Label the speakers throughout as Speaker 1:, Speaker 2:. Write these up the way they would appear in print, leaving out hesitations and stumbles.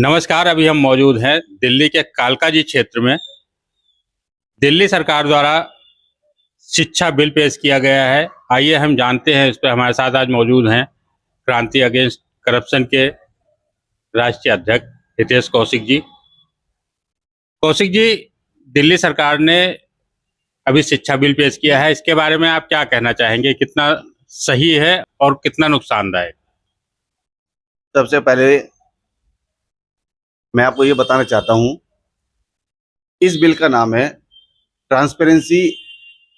Speaker 1: नमस्कार। अभी हम मौजूद हैं दिल्ली के कालकाजी क्षेत्र में। दिल्ली सरकार द्वारा शिक्षा बिल पेश किया गया है। आइए हम जानते हैं। इस पर हमारे साथ आज मौजूद हैं क्रांति अगेंस्ट करप्शन के राष्ट्रीय अध्यक्ष हितेश कौशिक जी। कौशिक जी, दिल्ली सरकार ने अभी शिक्षा बिल पेश किया है, इसके बारे में आप क्या कहना चाहेंगे? कितना सही है और कितना नुकसानदायक?
Speaker 2: सबसे पहले मैं आपको ये बताना चाहता हूं, इस बिल का नाम है transparency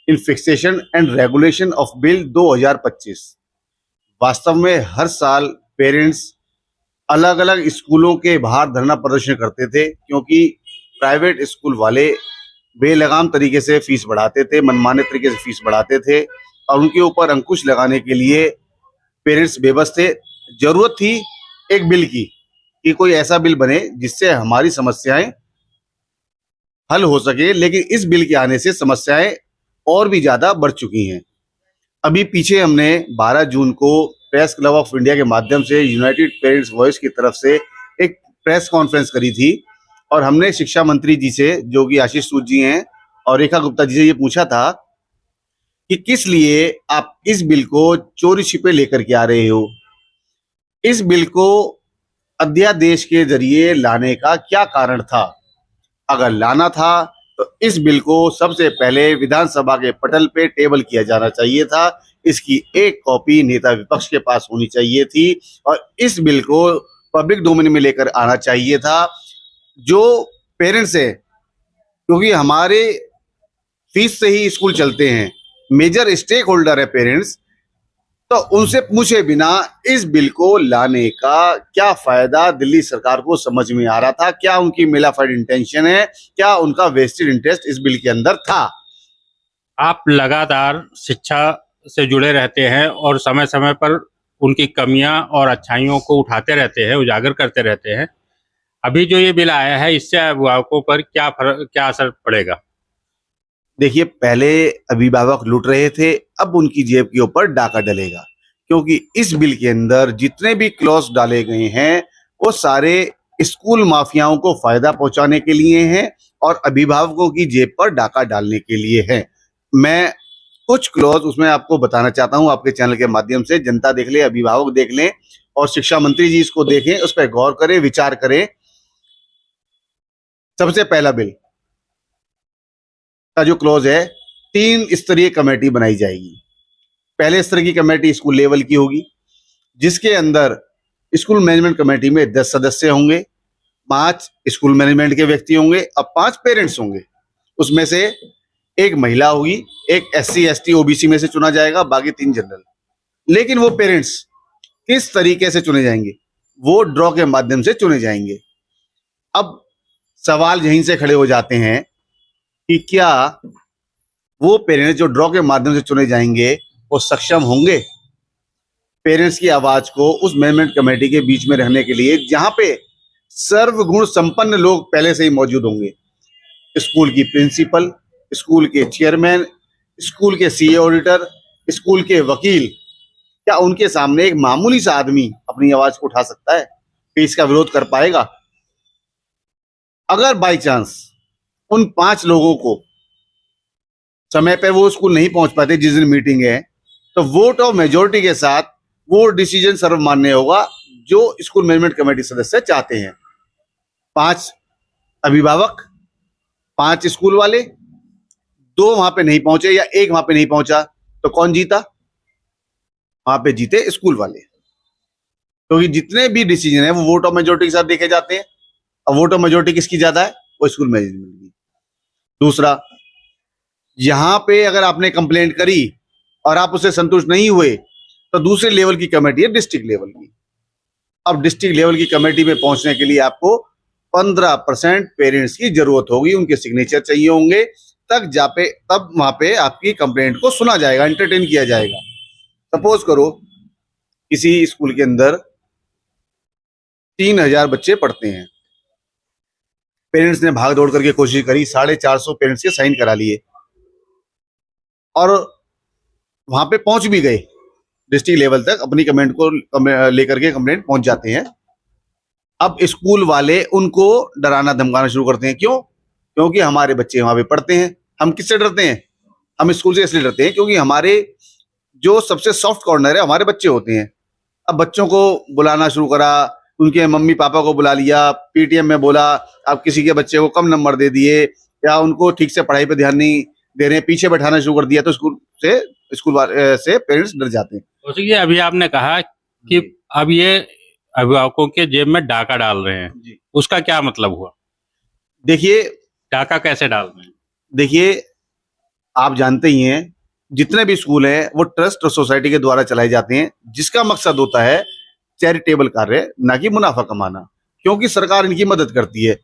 Speaker 2: in fixation and regulation of bill 2025। वास्तव में हर साल पेरेंट्स अलग अलग स्कूलों के बाहर धरना प्रदर्शन करते थे, क्योंकि प्राइवेट स्कूल वाले बेलगाम तरीके से फीस बढ़ाते थे, मनमाने तरीके से फीस बढ़ाते थे और उनके ऊपर अंकुश लगाने के लिए पेरेंट्स बेबस थे। जरूरत थी एक बिल की कि कोई ऐसा बिल बने जिससे हमारी समस्याएं हल हो सके, लेकिन इस बिल के आने से समस्याएं और भी ज्यादा बढ़ चुकी हैं। अभी पीछे हमने 12 जून को प्रेस क्लब ऑफ इंडिया के माध्यम से यूनाइटेड पेरेंट्स वॉइस की तरफ से एक प्रेस कॉन्फ्रेंस करी थी और हमने शिक्षा मंत्री जी से, जो कि आशीष सूद जी हैं, और रेखा गुप्ता जी से ये पूछा था कि किस लिए आप इस बिल को चोरी छिपे लेकर के आ रहे हो। इस बिल को अध्यादेश के जरिए लाने का क्या कारण था? अगर लाना था तो इस बिल को सबसे पहले विधानसभा के पटल पे टेबल किया जाना चाहिए था। इसकी एक कॉपी नेता विपक्ष के पास होनी चाहिए थी और इस बिल को पब्लिक डोमेन में लेकर आना चाहिए था। जो पेरेंट्स है, क्योंकि हमारे फीस से ही स्कूल चलते हैं, मेजर स्टेक होल्डर है पेरेंट्स, तो उनसे पूछे बिना इस बिल को लाने का क्या फायदा दिल्ली सरकार को समझ में आ रहा था? क्या उनकी मिलाफाइड इंटेंशन है? क्या उनका वेस्टेड इंटरेस्ट इस बिल के अंदर था?
Speaker 1: आप लगातार शिक्षा से जुड़े रहते हैं और समय समय पर उनकी कमियां और अच्छाइयों को उठाते रहते हैं, उजागर करते रहते हैं। अभी जो ये बिल आया है, इससे अभिभावकों पर क्या असर पड़ेगा?
Speaker 2: देखिए, पहले अभिभावक लूट रहे थे, अब उनकी जेब के ऊपर डाका डलेगा, क्योंकि इस बिल के अंदर जितने भी क्लॉज डाले गए हैं वो सारे स्कूल माफियाओं को फायदा पहुंचाने के लिए हैं और अभिभावकों की जेब पर डाका डालने के लिए है। मैं कुछ क्लॉज उसमें आपको बताना चाहता हूं, आपके चैनल के माध्यम से जनता देख ले, अभिभावक देख लें और शिक्षा मंत्री जी इसको देखें, उस पर गौर करें, विचार करें। सबसे पहला बिल का जो क्लॉज है, 3 स्तरीय कमेटी बनाई जाएगी। पहले स्तर की कमेटी स्कूल लेवल की होगी, जिसके अंदर स्कूल मैनेजमेंट कमेटी में 10 सदस्य होंगे, 5 स्कूल मैनेजमेंट के व्यक्ति होंगे और 5 पेरेंट्स होंगे। उसमें से एक महिला होगी, एक SC ST OBC में से चुना जाएगा, बाकी 3 जनरल। लेकिन वो पेरेंट्स किस तरीके से चुने जाएंगे? वो ड्रॉ के माध्यम से चुने जाएंगे। अब सवाल यहीं से खड़े हो जाते हैं कि क्या वो पेरेंट्स जो ड्रॉ के माध्यम से चुने जाएंगे वो सक्षम होंगे पेरेंट्स की आवाज को उस मैनेजमेंट कमेटी के बीच में रहने के लिए, जहां पे सर्वगुण संपन्न लोग पहले से ही मौजूद होंगे? स्कूल की प्रिंसिपल, स्कूल के चेयरमैन, स्कूल के CA ऑडिटर, स्कूल के वकील, क्या उनके सामने एक मामूली सा आदमी अपनी आवाज को उठा सकता है कि इसका विरोध कर पाएगा? अगर बाई चांस उन 5 लोगों को समय पे वो स्कूल नहीं पहुंच पाते जिस दिन मीटिंग है, तो वोट ऑफ मेजोरिटी के साथ वो डिसीजन सर्वमान्य होगा जो स्कूल मैनेजमेंट कमेटी सदस्य चाहते हैं। 5 अभिभावक, 5 स्कूल वाले, 2 वहां पे नहीं पहुंचे या 1 वहां पे नहीं पहुंचा, तो कौन जीता? वहां पे जीते स्कूल वाले, क्योंकि जितने भी डिसीजन है वो वोट ऑफ मेजोरिटी के साथ देखे जाते हैं। अब वोट ऑफ मेजोरिटी किसकी ज्यादा है? वो स्कूल मैनेजमेंट की। दूसरा, यहां पे अगर आपने कंप्लेंट करी और आप उससे संतुष्ट नहीं हुए, तो दूसरे लेवल की कमेटी है डिस्ट्रिक्ट लेवल की। अब डिस्ट्रिक्ट लेवल की कमेटी में पहुंचने के लिए आपको 15% पेरेंट्स की जरूरत होगी, उनके सिग्नेचर चाहिए होंगे, तब वहां पे आपकी कंप्लेंट को सुना जाएगा, एंटरटेन किया जाएगा। सपोज करो किसी स्कूल के अंदर 3000 बच्चे पढ़ते हैं, पेरेंट्स ने भाग दौड़ करके कोशिश करी, 450 पेरेंट्स के साइन करा लिए और वहां पे पहुंच भी गए, डिस्ट्रिक्ट लेवल तक अपनी कमेंट को लेकर के कंप्लेंट पहुंच जाते हैं। अब स्कूल वाले उनको डराना धमकाना शुरू करते हैं। क्यों? क्योंकि हमारे बच्चे वहां पे पढ़ते हैं। हम किससे डरते हैं? हम स्कूल से इसलिए डरते हैं क्योंकि हमारे जो सबसे सॉफ्ट कॉर्नर है हमारे बच्चे होते हैं। अब बच्चों को बुलाना शुरू करा, उनके मम्मी पापा को बुला लिया, पीटीएम में बोला, अब किसी के बच्चे को कम नंबर दे दिए या उनको ठीक से पढ़ाई पे ध्यान नहीं दे रहे हैं, पीछे बैठाना शुरू कर दिया, तो स्कूल से पेरेंट्स डर जाते हैं।
Speaker 1: कौशिक जी, अभी आपने कहा कि अब ये अभिभावकों के जेब में डाका डाल रहे हैं,
Speaker 2: जी।
Speaker 1: उसका क्या मतलब हुआ?
Speaker 2: देखिए
Speaker 1: डाका कैसे डाल रहे हैं?
Speaker 2: देखिए आप जानते ही हैं जितने भी स्कूल हैं वो ट्रस्ट और सोसाइटी के द्वारा चलाए जाते हैं, जिसका मकसद होता है चैरिटेबल कार्य, ना कि मुनाफा कमाना। क्योंकि सरकार इनकी मदद करती है,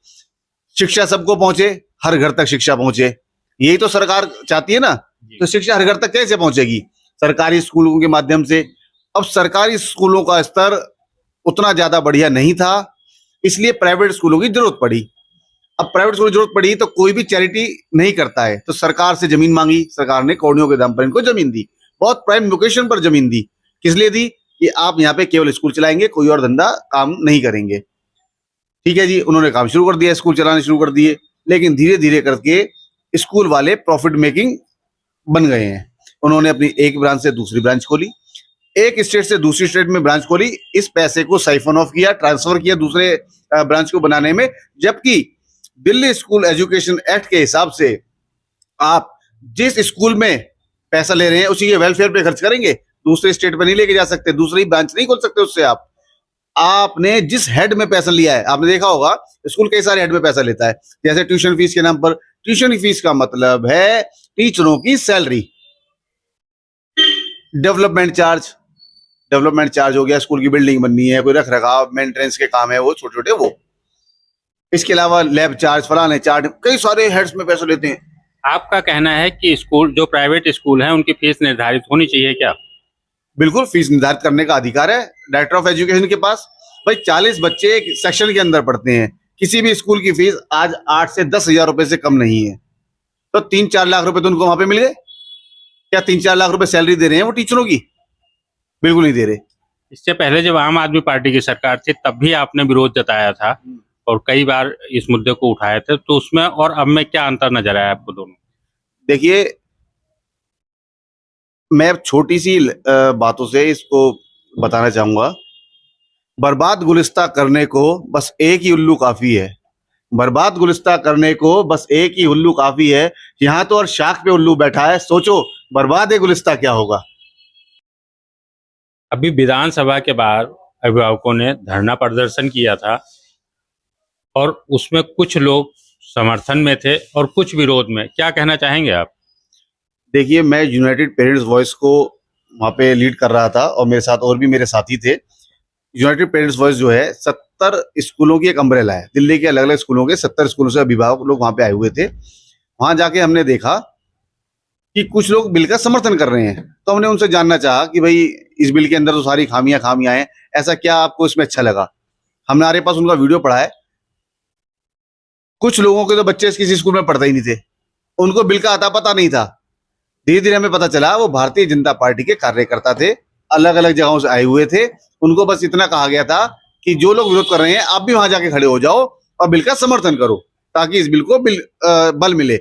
Speaker 2: शिक्षा सबको पहुंचे, हर घर तक शिक्षा पहुंचे, यही तो सरकार चाहती है ना। तो शिक्षा हर घर तक कैसे पहुंचेगी? सरकारी स्कूलों के माध्यम से। अब सरकारी स्कूलों का स्तर उतना ज्यादा बढ़िया नहीं था, इसलिए प्राइवेट स्कूलों की जरूरत पड़ी। अब प्राइवेट स्कूल की जरूरत पड़ी तो कोई भी चैरिटी नहीं करता है, तो सरकार से जमीन मांगी, सरकार ने कौड़ियों के दाम पर इनको जमीन दी, बहुत प्राइम लोकेशन पर जमीन दी। किस लिए दी? कि आप यहाँ पे केवल स्कूल चलाएंगे, कोई और धंधा काम नहीं करेंगे। ठीक है जी, उन्होंने काम शुरू कर दिया, स्कूल चलाने शुरू कर दिए, लेकिन धीरे धीरे करके स्कूल वाले प्रॉफिट मेकिंग बन गए हैं। उन्होंने अपनी एक ब्रांच से दूसरी ब्रांच खोली, एक स्टेट से दूसरी स्टेट में ब्रांच खोली, इस पैसे को साइफन ऑफ किया, ट्रांसफर किया दूसरे ब्रांच को बनाने में। जबकि दिल्ली स्कूल एजुकेशन एक्ट के हिसाब से आप जिस स्कूल में पैसा ले रहे हैं उसी के वेलफेयर पे खर्च करेंगे, दूसरे स्टेट पे नहीं लेके जा सकते, दूसरी ब्रांच नहीं खोल सकते उससे। आपने जिस हेड में पैसा लिया है, आपने देखा होगा स्कूल कई सारे हेड में पैसा लेता है, जैसे ट्यूशन फीस के नाम पर। ट्यूशन फीस का मतलब है टीचरों की सैलरी। डेवलपमेंट चार्ज हो गया, स्कूल की बिल्डिंग बननी है, कोई रख रखाव मेंटेनेंस के काम है, वो छोटे छोटे वो। इसके अलावा लैब चार्ज, फलाने चार्ज, कई सारे हेड्स में पैसे लेते हैं।
Speaker 1: आपका कहना है कि स्कूल, जो प्राइवेट स्कूल हैं, उनकी फीस निर्धारित होनी चाहिए क्या?
Speaker 2: बिल्कुल, फीस निर्धारित करने का अधिकार है डायरेक्टर ऑफ एजुकेशन के पास। भाई 40 बच्चे एक सेक्शन के अंदर पढ़ते हैं, किसी भी स्कूल की फीस आज 8 से 10 हजार रुपए से कम नहीं है, तो 3-4 लाख रुपए तो उनको वहां पे मिल गए। क्या 3-4 लाख रुपए सैलरी दे रहे हैं वो टीचरों की? बिल्कुल नहीं दे रहे।
Speaker 1: इससे पहले जब आम आदमी पार्टी की सरकार थी तब भी आपने विरोध जताया था और कई बार इस मुद्दे को उठाए थे, तो उसमें और अब में क्या अंतर नजर आया आपको दोनों?
Speaker 2: देखिए, मैं छोटी सी बातों से इसको बताना चाहूंगा। बर्बाद गुलिस्ता करने को बस एक ही उल्लू काफी है, बर्बाद गुलिस्ता करने को बस एक ही उल्लू काफी है। यहाँ तो और शाख पे उल्लू बैठा है, सोचो बर्बाद गुलिस्ता क्या होगा।
Speaker 1: अभी विधानसभा के बाहर अभिभावकों ने धरना प्रदर्शन किया था और उसमें कुछ लोग समर्थन में थे और कुछ विरोध में। क्या कहना चाहेंगे आप?
Speaker 2: देखिए, मैं यूनाइटेड पेरेंट्स वॉइस को वहाँ पे लीड कर रहा था और मेरे साथ और भी मेरे साथी थे। यूनाइटेड पेरेंट्स वॉइस जो है 70 स्कूलों की एक अम्ब्रेला है, दिल्ली के अलग अलग स्कूलों के 70 स्कूलों से अभिभावक लोग वहाँ पे आए हुए थे। वहाँ जाके हमने देखा कि कुछ लोग बिल का समर्थन कर रहे हैं, तो हमने उनसे जानना चाहा कि भाई इस बिल के अंदर तो सारी खामियां हैं, ऐसा क्या आपको इसमें अच्छा लगा। हमारे पास उनका वीडियो पड़ा है। कुछ लोगों के तो बच्चे किसी स्कूल में पढ़ते ही नहीं थे, उनको बिल का अता पता नहीं था। धीरे धीरे हमें पता चला वो भारतीय जनता पार्टी के कार्यकर्ता थे, अलग अलग जगहों से आए हुए थे। उनको बस इतना कहा गया था कि जो लोग विरोध कर रहे हैं आप भी वहां जाके खड़े हो जाओ और बिल का समर्थन करो, ताकि इस बिल को बल मिले,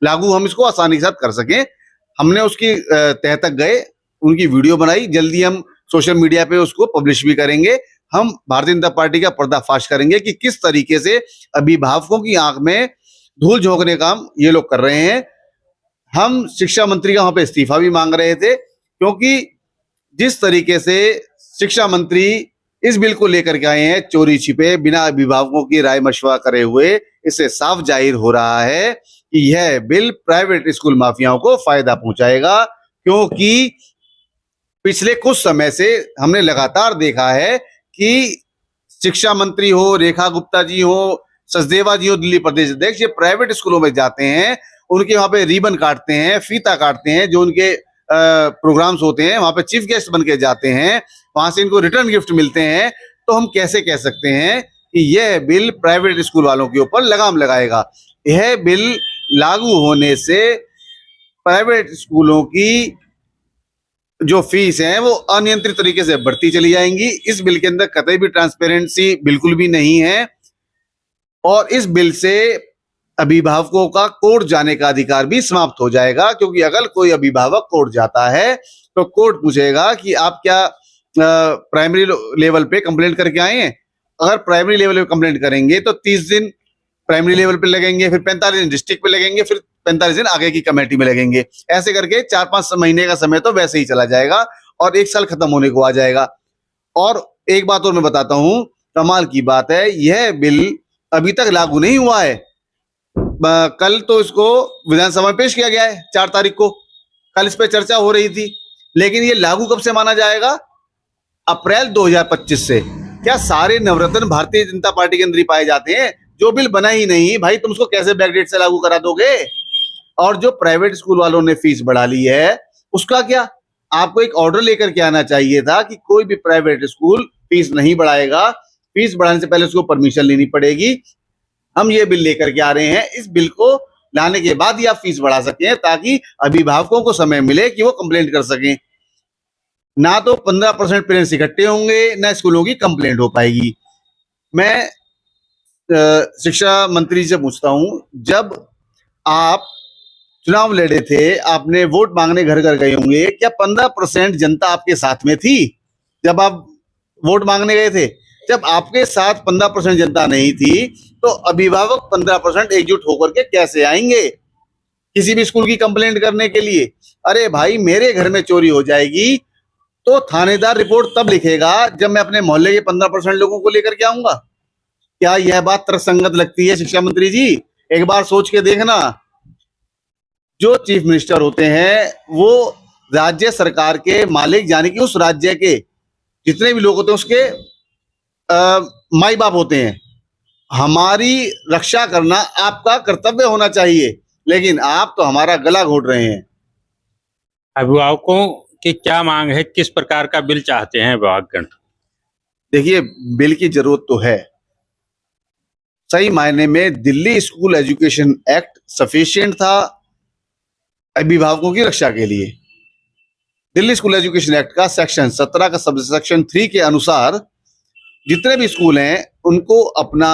Speaker 2: लागू हम इसको आसानी के साथ कर सकें। हमने उसकी तह तक गए, उनकी वीडियो बनाई, जल्दी हम सोशल मीडिया पे उसको पब्लिश भी करेंगे। हम भारतीय जनता पार्टी का पर्दाफाश करेंगे कि किस तरीके से अभिभावकों की आंख में धूल झोंकने का काम ये लोग कर रहे हैं। हम शिक्षा मंत्री का वहां पे इस्तीफा भी मांग रहे थे, क्योंकि जिस तरीके से शिक्षा मंत्री इस बिल को लेकर के आए हैं चोरी छिपे, बिना अभिभावकों की राय मशवरा करे हुए, इससे साफ जाहिर हो रहा है कि यह बिल प्राइवेट स्कूल माफियाओं को फायदा पहुंचाएगा। क्योंकि पिछले कुछ समय से हमने लगातार देखा है कि शिक्षा मंत्री हो, रेखा गुप्ता जी हो, सचदेवा जी हो, दिल्ली प्रदेश अध्यक्ष, ये प्राइवेट स्कूलों में जाते हैं, उनके वहां पे रिबन काटते हैं, फीता काटते हैं, जो उनके प्रोग्राम्स होते हैं वहां पे चीफ गेस्ट बन के जाते हैं, वहां से इनको रिटर्न गिफ्ट मिलते हैं। तो हम कैसे कह सकते हैं कि यह बिल प्राइवेट स्कूल वालों के ऊपर लगाम लगाएगा? यह बिल लागू होने से प्राइवेट स्कूलों की जो फीस है वो अनियंत्रित तरीके से बढ़ती चली जाएंगी। इस बिल के अंदर कतई भी ट्रांसपेरेंसी बिल्कुल भी नहीं है और इस बिल से अभिभावकों का कोर्ट जाने का अधिकार भी समाप्त हो जाएगा, क्योंकि अगर कोई अभिभावक कोर्ट जाता है तो कोर्ट पूछेगा कि आप क्या प्राइमरी लेवल पे कंप्लेंट करके आए हैं। अगर प्राइमरी लेवल पे कंप्लेंट करेंगे तो 30 दिन प्राइमरी लेवल पे लगेंगे, फिर 45 दिन डिस्ट्रिक्ट पे लगेंगे, फिर 45 दिन आगे की कमेटी में लगेंगे। ऐसे करके 4-5 महीने का समय तो वैसे ही चला जाएगा और 1 साल खत्म होने को आ जाएगा। और एक बात और मैं बताता हूं, कमाल की बात है, यह बिल अभी तक लागू नहीं हुआ है। कल तो इसको विधानसभा में पेश किया गया है 4 तारीख को, कल इस पर चर्चा हो रही थी, लेकिन ये लागू कब से माना जाएगा? अप्रैल 2025 से। क्या सारे नवरत्न भारतीय जनता पार्टी के अंदर ही पाए जाते हैं? जो बिल बना ही नहीं भाई, तुम उसको कैसे बैकडेट से लागू करा दोगे? और जो प्राइवेट स्कूल वालों ने फीस बढ़ा ली है उसका क्या? आपको एक ऑर्डर लेकर के आना चाहिए था कि कोई भी प्राइवेट स्कूल फीस नहीं बढ़ाएगा, फीस बढ़ाने से पहले उसको परमिशन लेनी पड़ेगी। हम ये बिल लेकर के आ रहे हैं, इस बिल को लाने के बाद ही आप फीस बढ़ा सकें ताकि अभिभावकों को समय मिले कि वो कंप्लेंट कर सकें। ना तो 15% पेरेंट्स इकट्ठे होंगे, ना स्कूलों की कंप्लेंट हो पाएगी। मैं शिक्षा मंत्री से पूछता हूं, जब आप चुनाव लड़े थे, आपने वोट मांगने घर घर गए होंगे, क्या 15% जनता आपके साथ में थी जब आप वोट मांगने गए थे? जब आपके साथ 15% जनता नहीं थी तो अभिभावक 15% एकजुट होकर के कैसे आएंगे किसी भी स्कूल की कंप्लेंट करने के लिए? अरे भाई, मेरे घर में चोरी हो जाएगी तो थानेदार रिपोर्ट तब लिखेगा जब मैं अपने मोहल्ले के 15% लोगों को लेकर के आऊंगा। क्या यह बात तर्कसंगत लगती है शिक्षा मंत्री जी? एक बार सोच के देखना। जो चीफ मिनिस्टर होते हैं वो राज्य सरकार के मालिक, यानी कि उस राज्य के जितने भी लोग होते हैं उसके माई बाप होते हैं। हमारी रक्षा करना आपका कर्तव्य होना चाहिए, लेकिन आप तो हमारा गला घोट रहे हैं।
Speaker 1: अभिभावकों की क्या मांग है? किस प्रकार का बिल चाहते हैं अभिभावकगण?
Speaker 2: देखिए, बिल की जरूरत तो है। सही मायने में Delhi school education act sufficient था अभिभावकों की रक्षा के लिए। दिल्ली स्कूल एजुकेशन एक्ट का सेक्शन 17 का सब सेक्शन 3 के अनुसार जितने भी स्कूल हैं उनको अपना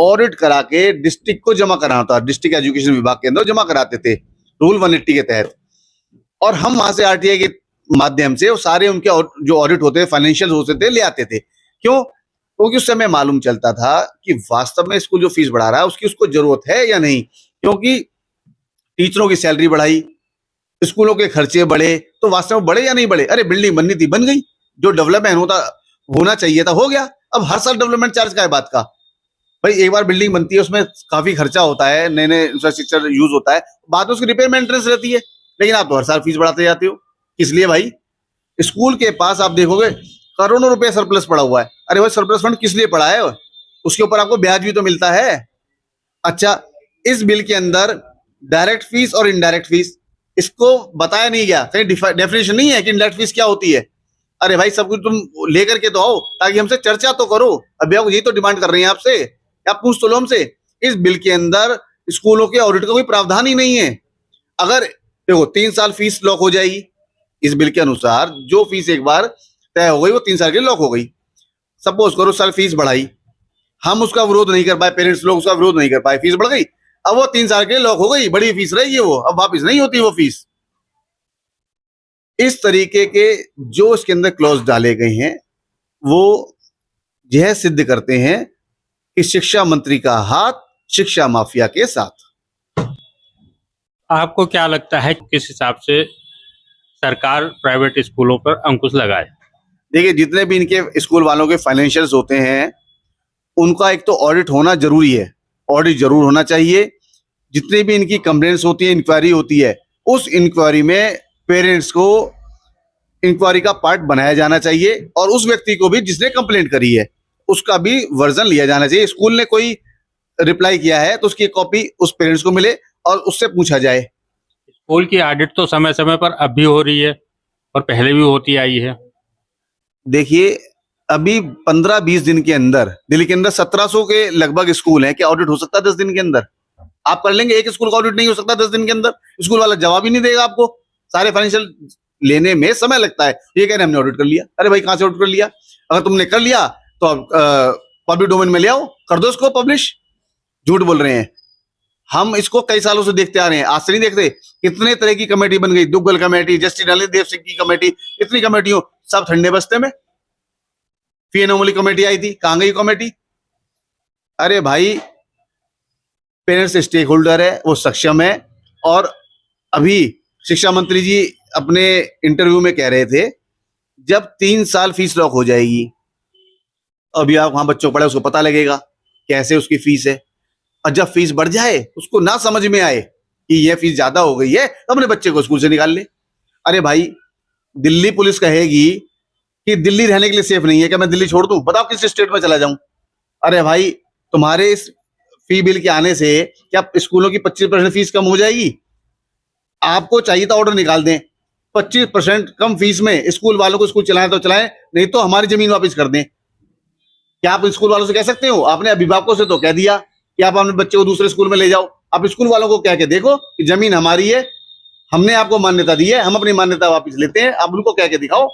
Speaker 2: ऑडिट करा के डिस्ट्रिक्ट को जमा कराना था, डिस्ट्रिक्ट एजुकेशन विभाग के अंदर जमा कराते थे रूल 180 के तहत। और हम वहां से आरटीआई के माध्यम से वो सारे उनके जो ऑडिट होते थे, फाइनेंशियल होते थे, ले आते थे। क्यों? क्योंकि उस समय मालूम चलता था कि वास्तव में स्कूल जो फीस बढ़ा रहा है उसकी उसको जरूरत है या नहीं। क्योंकि टीचरों की सैलरी बढ़ाई, स्कूलों के खर्चे बढ़े, तो वास्तव में बढ़े या नहीं बढ़े? अरे बिल्डिंग बननी थी, बन गई। जो डेवलपमेंट होना चाहिए था, हो गया। अब हर साल डेवलपमेंट चार्ज का है बात का? भाई, एक बार बिल्डिंग बनती है, उसमें काफी खर्चा होता है, नए नए इंफ्रास्ट्रक्चर यूज होता है, बाद में उसकी रिपेयर मेंटेनेंस रहती है। लेकिन आप तो हर साल फीस बढ़ाते जाते हो, किस लिए भाई? स्कूल के पास आप देखोगे करोड़ों रुपए सरप्लस पड़ा हुआ है। अरे भाई, सरप्लस फंड किस लिए पड़ा है? उसके ऊपर आपको ब्याज भी तो मिलता है। अच्छा, इस बिल के अंदर डायरेक्ट फीस और इनडायरेक्ट फीस इसको बताया नहीं गया, कहीं डेफिनेशन नहीं है कि इनडायरेक्ट फीस क्या होती है। अरे भाई, सब कुछ तुम लेकर के तो आओ ताकि हमसे चर्चा तो करो। अभी आप यही तो डिमांड कर रहे हैं आपसे, आप पूछ तो लो हमसे। इस बिल के अंदर स्कूलों के ऑडिट का कोई प्रावधान ही नहीं है। अगर देखो 3 साल फीस लॉक हो जाएगी इस बिल के अनुसार, जो फीस एक बार तय हो गई वो 3 साल के लिए लॉक हो गई। सपोज करो साल फीस बढ़ाई, हम उसका विरोध नहीं कर पाए, पेरेंट्स लोग उसका विरोध नहीं कर पाए, फीस बढ़ गई, अब वो 3 साल के लिए लॉक हो गई, बड़ी फीस रहेगी वो, अब वापिस नहीं होती वो फीस। इस तरीके के जो इसके अंदर क्लॉज डाले गए हैं वो यह सिद्ध करते हैं कि शिक्षा मंत्री का हाथ शिक्षा माफिया के साथ।
Speaker 1: आपको क्या लगता है किस हिसाब से सरकार प्राइवेट स्कूलों पर अंकुश लगाए?
Speaker 2: देखिए, जितने भी इनके स्कूल वालों के फाइनेंशियल्स होते हैं उनका एक तो ऑडिट होना जरूरी है, ऑडिट जरूर होना चाहिए। जितनी भी इनकी कंप्लेंट्स होती है, इंक्वायरी होती है, उस इंक्वायरी में पेरेंट्स को इंक्वायरी का पार्ट बनाया जाना चाहिए और उस व्यक्ति को भी जिसने कंप्लेंट करी है उसका भी वर्जन लिया जाना चाहिए। स्कूल ने कोई रिप्लाई किया है तो उसकी कॉपी उस पेरेंट्स को मिले और उससे पूछा जाए।
Speaker 1: स्कूल की ऑडिट तो समय समय पर अब भी हो रही है और पहले भी होती आई है।
Speaker 2: देखिए, अभी 15-20 दिन के अंदर दिल्ली के अंदर 1700 के लगभग स्कूल हैं। क्या ऑडिट हो सकता है 10 दिन के अंदर? आप कर लेंगे? एक स्कूल का ऑडिट नहीं हो सकता 10 दिन के अंदर? स्कूल वाला जवाब ही नहीं देगा आपको, सारे फाइनेंशियल लेने में समय लगता है। ये कह रहे हमने ऑडिट कर लिया। अरे भाई कहां से ऑडिट कर लिया? अगर तुमने कर लिया तो अब पब्लिक डोमेन में ले आओ, कर दो इसको पब्लिश। झूठ बोल रहे हैं। हम इसको कई सालों से देखते आ रहे हैं, आज से नहीं देखते। कितने तरह की कमेटी बन गई, दुग्गल कमेटी, जस्टिस नलिन देव सिंह की कमेटी, इतनी कमेटियों, सब ठंडे बस्ते में। फी एनोमली कमेटी आई थी, कहां गई कमेटी? अरे भाई पेरेंट्स स्टेक होल्डर है, वो सक्षम है। और अभी शिक्षा मंत्री जी अपने इंटरव्यू में कह रहे थे जब 3 साल फीस लॉक हो जाएगी, अभी आप वहां बच्चों को पढ़े उसको पता लगेगा कैसे उसकी फीस है। और जब फीस बढ़ जाए, उसको ना समझ में आए कि ये फीस ज्यादा हो गई है, तो अपने बच्चे को स्कूल से निकाल ले। अरे भाई दिल्ली पुलिस कहेगी कि दिल्ली रहने के लिए सेफ नहीं है, क्या मैं दिल्ली छोड़ दूं? बताओ किस स्टेट में चला जाऊं? अरे भाई तुम्हारे इस फी बिल के आने से क्या स्कूलों की 25% फीस कम हो जाएगी? आपको चाहिए तो ऑर्डर निकाल दें, 25% कम फीस में स्कूल वालों को स्कूल चलाएं तो चलाएं, नहीं तो हमारी जमीन वापस कर दें। क्या आप स्कूल वालों से कह सकते हो? आपने अभिभावकों से तो कह दिया कि आप अपने बच्चे को दूसरे स्कूल में ले जाओ। आप स्कूल वालों को कह के देखो कि जमीन हमारी है, हमने आपको मान्यता दी है, हम अपनी मान्यता वापस लेते हैं, आप उनको कह के दिखाओ।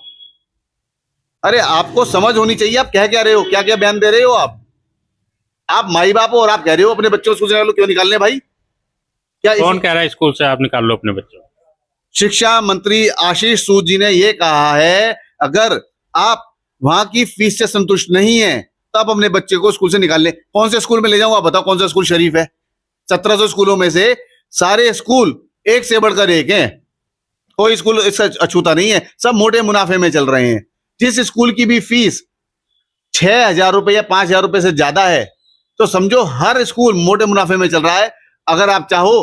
Speaker 2: अरे आपको समझ होनी चाहिए आप कह क्या रहे हो, क्या क्या बयान दे रहे हो आप माई बाप हो और आप कह रहे हो अपने बच्चों को स्कूल से निकालो। क्यों निकालने भाई? क्या
Speaker 1: कौन कह रहा है स्कूल से आप निकाल लो अपने बच्चों?
Speaker 2: शिक्षा मंत्री आशीष सूद जी ने यह कहा है, अगर आप वहां की फीस से संतुष्ट नहीं है तो आप अपने बच्चे को स्कूल से निकाल लें। कौन से स्कूल में ले जाऊं? आप बताओ कौन सा स्कूल शरीफ है? 1700 स्कूलों में से सारे स्कूल एक से बढ़कर एक हैं, कोई स्कूल इससे अछूता नहीं है, सब मोटे मुनाफे में चल रहे हैं। जिस स्कूल की भी फीस 6,000 रुपए या 5,000 रुपए से ज्यादा है, तो समझो हर स्कूल मोटे मुनाफे में चल रहा है। अगर आप चाहो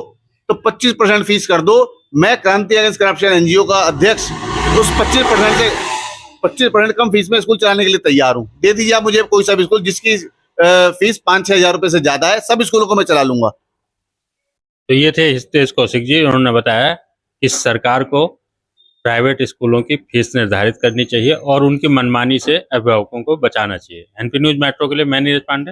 Speaker 2: तो 25% फीस कर दो। मैं क्रांति अगेंस्ट करप्शन एनजीओ का अध्यक्ष उस 25% से 25% कम फीस में स्कूल चलाने के लिए तैयार हूं। दे दीजिए आप मुझे कोई सा भी स्कूल जिसकी फीस 5-6 हजार रुपए से ज्यादा है, सब स्कूलों को मैं चला लूंगा।
Speaker 1: तो ये थे हितेश कौशिक जी, उन्होंने बताया कि सरकार को प्राइवेट स्कूलों की फीस निर्धारित करनी चाहिए और उनकी मनमानी से अभिभावकों को बचाना चाहिए। एनपी न्यूज मेट्रो के लिए मैं नीरज पांडे।